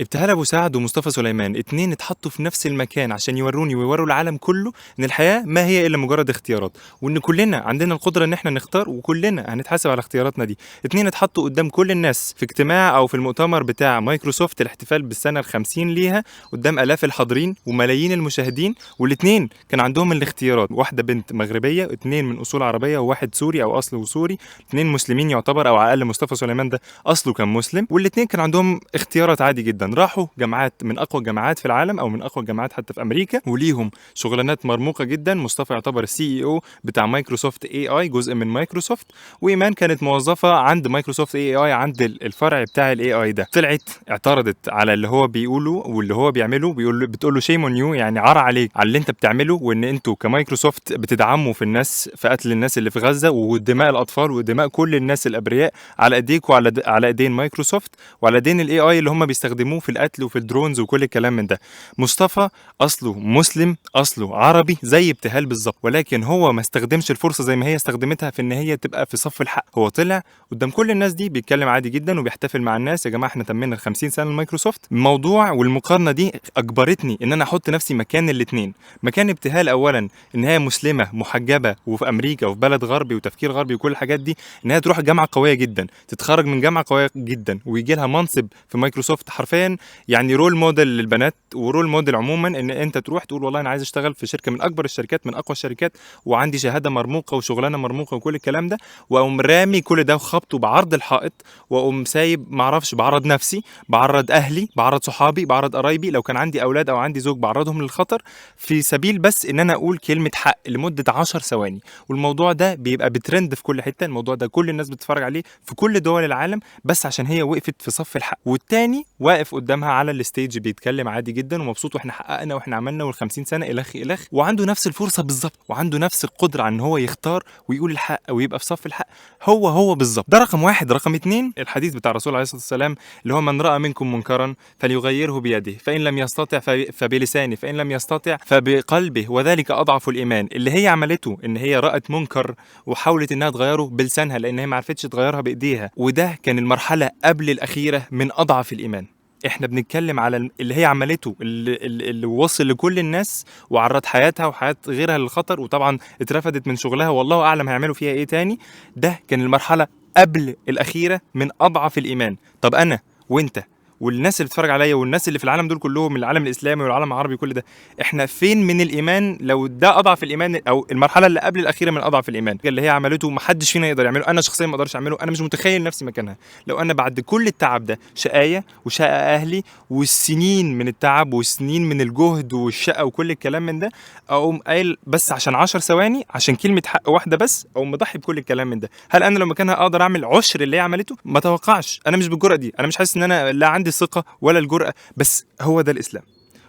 ابتهال أبو سعد ومصطفى سليمان اتنين اتحطوا في نفس المكان عشان يوروني ويوروا العالم كله ان الحياة ما هي الا مجرد اختيارات، وان كلنا عندنا القدرة ان احنا نختار وكلنا هنتحاسب على اختياراتنا دي. اتنين اتحطوا قدام كل الناس في اجتماع او في المؤتمر بتاع مايكروسوفت الاحتفال بالسنة الخمسين ليها، قدام الاف الحاضرين وملايين المشاهدين، والاتنين كان عندهم الاختيارات: واحدة بنت مغربية، اتنين من اصول عربية، وواحد سوري او اصله سوري، اتنين مسلمين يعتبر او على الاقل مصطفى سليمان ده اصله كان مسلم. والاتنين كان عندهم اختيارات عادي جدا، راحوا جامعات من اقوى الجامعات في العالم او من اقوى الجامعات حتى في امريكا، وليهم شغلانات مرموقه جدا. مصطفى يعتبر السي او بتاع مايكروسوفت اي اي، جزء من مايكروسوفت، وايمان كانت موظفه عند مايكروسوفت اي اي عند الفرع بتاع الاي اي ده. طلعت اعترضت على اللي هو بيقوله واللي هو بيعمله، بتقول له شيم اون يو، يعني عار عليك على اللي انت بتعمله، وان انتوا كمايكروسوفت بتدعموا في الناس، في قتل الناس اللي في غزه ودماء الاطفال ودماء كل الناس الابرياء على ايديك وعلى على ايدين مايكروسوفت وعلى ايدين الاي اي اللي هم بيستخدموه في القتل وفي الدرونز وكل الكلام من ده. مصطفى اصله مسلم، اصله عربي زي ابتهال بالظبط، ولكن هو ما استخدمش الفرصه زي ما هي استخدمتها في ان هي تبقى في صف الحق. هو طلع قدام كل الناس دي بيتكلم عادي جدا وبيحتفل مع الناس: يا جماعه احنا تمينا ال 50 سنه لمايكروسوفت. الموضوع والمقارنه دي اجبرتني ان انا احط نفسي مكان الاثنين. مكان ابتهال اولا ان هي مسلمه محجبه وفي امريكا وفي بلد غربي وتفكير غربي وكل الحاجات دي، ان هي تروح جامعه قويه جدا، تتخرج من جامعه قويه جدا، ويجي لها منصب في مايكروسوفت حرفيا يعني رول موديل للبنات ورول موديل عموما، ان انت تروح تقول والله انا عايز اشتغل في شركه من اكبر الشركات من اقوى الشركات وعندي شهاده مرموقه وشغلانه مرموقه وكل الكلام ده، واقوم رامي كل ده وخبطه بعرض الحائط، واقوم سايب معرفش، بعرض نفسي، بعرض اهلي، بعرض صحابي، بعرض قرايبي، لو كان عندي اولاد او عندي زوج بعرضهم للخطر في سبيل بس ان انا اقول كلمه حق لمده 10 ثواني. والموضوع ده بيبقى بترند في كل حته، الموضوع ده كل الناس بتتفرج عليه في كل دول العالم بس عشان هي وقفت في صف الحق، والتاني واقف قدامها على الستيج بيتكلم عادي جدا ومبسوط، واحنا حققنا واحنا عملنا وال50 سنه الخ الخ، وعنده نفس الفرصه بالظبط، وعنده نفس القدره على ان هو يختار ويقول الحق ويبقى في صف الحق. هو بالظبط. ده رقم واحد. رقم اتنين، الحديث بتاع الرسول عليه الصلاه والسلام اللي هو: من راى منكم منكرا فليغيره بيده، فان لم يستطع فبلسانه، فان لم يستطع فبقلبه، وذلك اضعف الايمان. اللي هي عملته ان هي رأت منكر وحاولت انها تغيره بلسانها لان هي ما عرفتش تغيرها بايديها، وده كان المرحله قبل الاخيره من اضعف الايمان. احنا بنتكلم على اللي هي عملته، اللي وصل لكل الناس وعرض حياتها وحياة غيرها للخطر، وطبعا اترفدت من شغلها والله اعلم هيعملوا فيها ايه تاني. ده كان المرحلة قبل الاخيرة من اضعف الايمان. طب انا وانت والناس اللي بتتفرج عليا والناس اللي في العالم دول كلهم، العالم الاسلامي والعالم العربي كل ده، احنا فين من الايمان لو ده اضعف الايمان او المرحله اللي قبل الاخيره من اضعف الايمان اللي هي عملته محدش فينا يقدر يعمله؟ انا شخصيا ما اقدرش اعمله. انا مش متخيل نفسي مكانها. لو انا بعد كل التعب ده، شقايه وشقى اهلي والسنين من التعب والسنين من الجهد والشقه وكل الكلام من ده، اقوم قايل بس عشان 10 ثواني عشان كلمه حق واحده بس، اقوم مضحي بكل الكلام من ده، هل انا لو مكانها اقدر اعمل عشر اللي هي عملته؟ ما توقعش. انا مش بالجرأه دي، انا مش حاسس ان انا لا عندي الثقه ولا الجرأه. بس هو ده الاسلام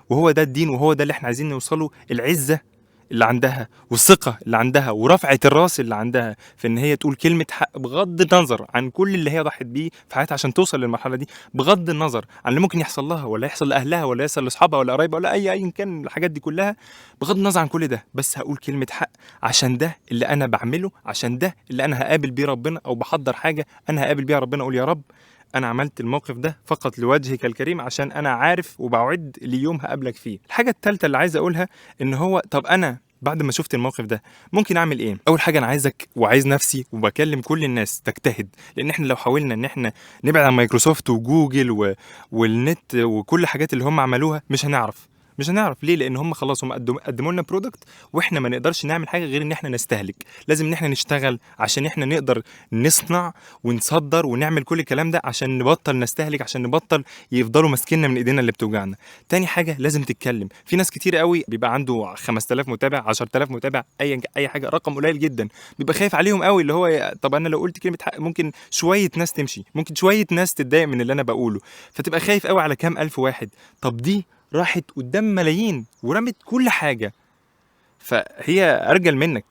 وهو ده الدين وهو ده اللي احنا عايزين نوصله: العزه اللي عندها والثقة اللي عندها ورفعة الراس اللي عندها في ان هي تقول كلمة حق بغض النظر عن كل اللي هي ضحت بيه في حياتها عشان توصل للمرحلة دي، بغض النظر عن اللي ممكن يحصل لها ولا يحصل لأهلها ولا يحصل لأصحابها ولا قرايبها ولا أي كان الحاجات دي كلها. بغض النظر عن كل ده، بس هقول كلمة حق عشان ده اللي أنا بعمله، عشان ده اللي أنا هقابل بيه ربنا، أو بحضر حاجة أنا هقابل بيها ربنا. أقول يا رب انا عملت الموقف ده فقط لوجهك الكريم عشان انا عارف وبعد ليوم هقابلك فيه. الحاجه الثالثه اللي عايز اقولها ان هو طب انا بعد ما شفت الموقف ده ممكن اعمل ايه؟ اول حاجه انا عايزك وعايز نفسي وبكلم كل الناس تجتهد، لان احنا لو حاولنا ان احنا نبعد عن مايكروسوفت وجوجل والنت وكل الحاجات اللي هم عملوها مش هنعرف ليه؟ لان هم خلاص هم قدموا لنا برودكت، واحنا ما نقدرش نعمل حاجه غير ان احنا نستهلك. لازم ان احنا نشتغل عشان احنا نقدر نصنع ونصدر ونعمل كل الكلام ده عشان نبطل نستهلك، عشان نبطل يفضلوا ماسكيننا من ايدينا اللي بتوجعنا. تاني حاجه لازم تتكلم. في ناس كتير قوي بيبقى عنده 5000 متابع، 10000 متابع، اي حاجه، رقم قليل جدا، بيبقى خايف عليهم قوي اللي هو طب انا لو قلت كلمه حق ممكن شويه ناس تمشي، ممكن شويه ناس تتضايق من اللي انا بقوله، فتبقى خايف قوي على كام الف واحد. طب دي راحت قدام ملايين ورمت كل حاجه، فهي ارجل منك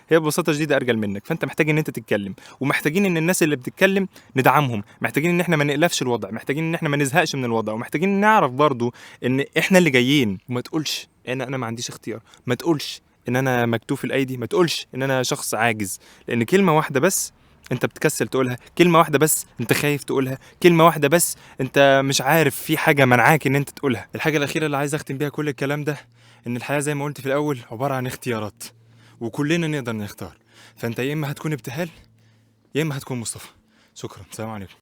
هي ببساطه شديده ارجل منك. فانت محتاج ان انت تتكلم، ومحتاجين ان الناس اللي بتتكلم ندعمهم، محتاجين ان احنا ما نقلفش الوضع، محتاجين ان احنا ما نزهقش من الوضع، ومحتاجين نعرف برضو ان احنا اللي جايين. وما تقولش انا ما عنديش اختيار، ما تقولش ان انا مكتوف الايدي، ما تقولش ان انا شخص عاجز، لان كلمه واحده بس انت بتكسل تقولها، كلمه واحده بس انت خايف تقولها، كلمه واحده بس انت مش عارف في حاجه منعاك ان انت تقولها. الحاجه الاخيره اللي عايز اختم بيها كل الكلام ده، ان الحياه زي ما قلت في الاول عباره عن اختيارات، وكلنا نقدر نختار. فانت يا اما هتكون ابتهال يا اما هتكون مصطفى. شكرا، سلام عليكم.